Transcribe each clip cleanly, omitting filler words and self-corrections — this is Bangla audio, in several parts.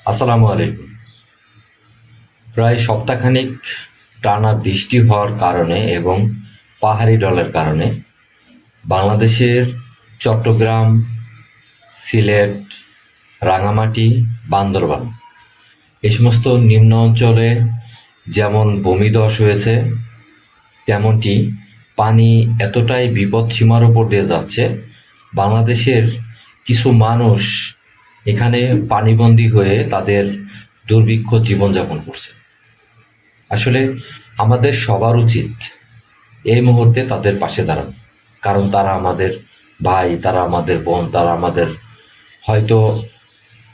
আসসালামু আলাইকুম। প্রায় সপ্তাহখানেক টানা বৃষ্টি হওয়ার কারণে এবং পাহাড়ি ঢলের কারণে বাংলাদেশের চট্টগ্রাম, সিলেট, রাঙামাটি, বান্দরবান এই সমস্ত নিম্ন অঞ্চলে যেমন ভূমিধস হয়েছে, তেমনটি পানি এতটাই বিপদসীমার উপর দিয়ে যাচ্ছে, বাংলাদেশের কিছু মানুষ এখানে পানিবন্দী হয়ে তাদের দুর্ভিক্ষ জীবনযাপন করছে। আসলে আমাদের সবার উচিত এই মুহূর্তে তাদের পাশে দাঁড়ানো, কারণ তারা আমাদের ভাই, তারা আমাদের বোন, তারা আমাদের হয়তো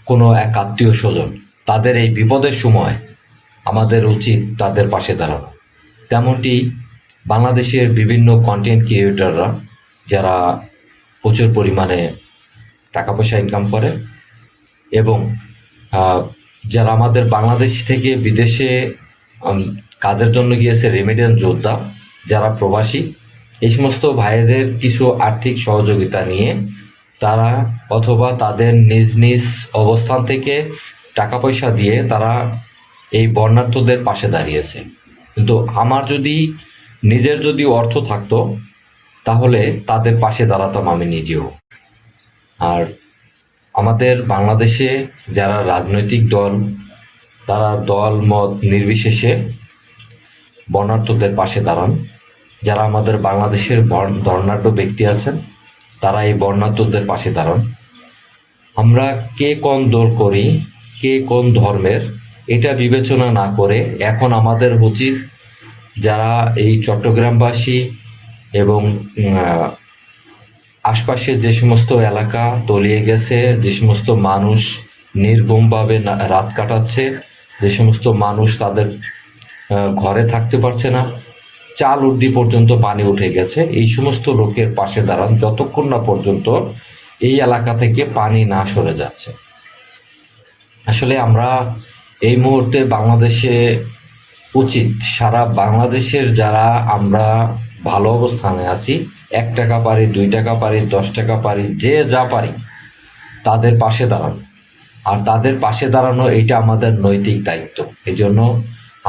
কোনো এক আত্মীয় স্বজন। তাদের এই বিপদের সময় আমাদের উচিত তাদের পাশে দাঁড়ানো। তেমনটি বাংলাদেশের বিভিন্ন কন্টেন্ট ক্রিয়েটররা যারা প্রচুর পরিমাণে টাকা পয়সা ইনকাম করে এবং যারা আমাদের বাংলাদেশ থেকে বিদেশে কাজের জন্য গিয়েছে, রেমিটেন্স যোদ্ধা যারা প্রবাসী, এই সমস্ত ভাইদের কিছু আর্থিক সহযোগিতা নিয়ে তারা অথবা তাদের নিজ নিজ অবস্থান থেকে টাকা পয়সা দিয়ে তারা এই বন্যার্তদের পাশে দাঁড়িয়েছে। কিন্তু আমার নিজের যদি অর্থ থাকতো তাহলে তাদের পাশে দাঁড়াতাম আমি নিজেও। আর আমাদের বাংলাদেশে যারা রাজনৈতিক দল, তারা দল মত নির্বিশেষে বন্যার্তদের পাশে দাঁড়ান। যারা আমাদের বাংলাদেশের ধর্নাঢ্য ব্যক্তি আছেন তারা এই বন্যার্তদের পাশে দাঁড়ান। আমরা কে কোন দল করি, কে কোন ধর্মের, এটা বিবেচনা না করে এখন আমাদের উচিত যারা এই চট্টগ্রামবাসী এবং আশপাশের যে সমস্ত এলাকা তলিয়ে গেছে, যে সমস্ত মানুষ নির্মমভাবে রাত কাটাচ্ছে, যে সমস্ত মানুষ তাদের ঘরে থাকতে পারছে না, চাল উর্দি পর্যন্ত পানি উঠে গেছে, এই সমস্ত লোকের পাশে দাঁড়ান যতক্ষণ না পর্যন্ত এই এলাকা থেকে পানি না সরে যাচ্ছে। আসলে আমরা এই মুহূর্তে বাংলাদেশে উচিত সারা বাংলাদেশের যারা আমরা ভালো অবস্থানে আছি, 1 টাকা পারি, 2 টাকা পারি, 10 টাকা পারি, যে যা পারি তাদের পাশে দাঁড়ানো। আর তাদের পাশে দাঁড়ানো এটা আমাদের নৈতিক দায়িত্ব। এই জন্য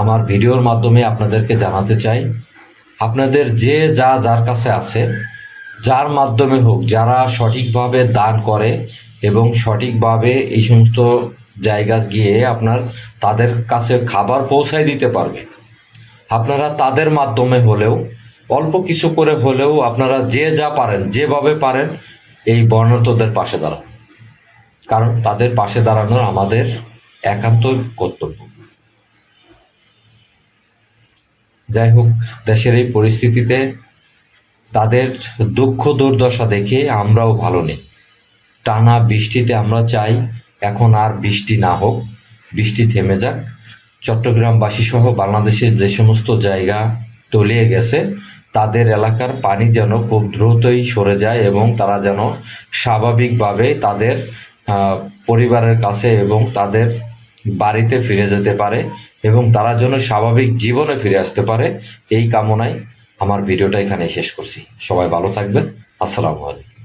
আমার ভিডিওর মাধ্যমে আপনাদেরকে জানাতে চাই, আপনাদের যে যার কাছে আছে, যার মাধ্যমে হোক, যারা সঠিকভাবে দান করে এবং সঠিকভাবে এই সমস্ত জায়গা গিয়ে তাদের কাছে খাবার পৌঁছায় দিতে পারবে, আপনারা তাদের মাধ্যমে হলেও অল্প কিছু করে হলেও আপনারা যে যা পারেন, যেভাবে পারেন এই বর্ণাঢ্যদের পাশে দাঁড়ান, কারণ তাদের পাশে দাঁড়ানোর আমাদের একান্ত কর্তব্য। যাই হোক, দেশের এই পরিস্থিতিতে তাদের দুঃখ দুর্দশা দেখে আমরাও ভালো নেই। টানা বৃষ্টিতে আমরা চাই এখন আর বৃষ্টি না হোক, বৃষ্টি থেমে যাক। চট্টগ্রামবাসী সহ বাংলাদেশের যে সমস্ত জায়গা তলিয়ে গেছে তাদের এলাকার পানি যেন খুব দ্রুতই সরে যায় এবং তারা যেন স্বাভাবিকভাবে তাদের পরিবারের কাছে এবং তাদের বাড়িতে ফিরে যেতে পারে এবং তারা যেন স্বাভাবিক জীবনে ফিরে আসতে পারে, এই কামনায় আমার ভিডিওটা এখানে শেষ করছি। সবাই ভালো থাকবেন। আসসালামু আলাইকুম।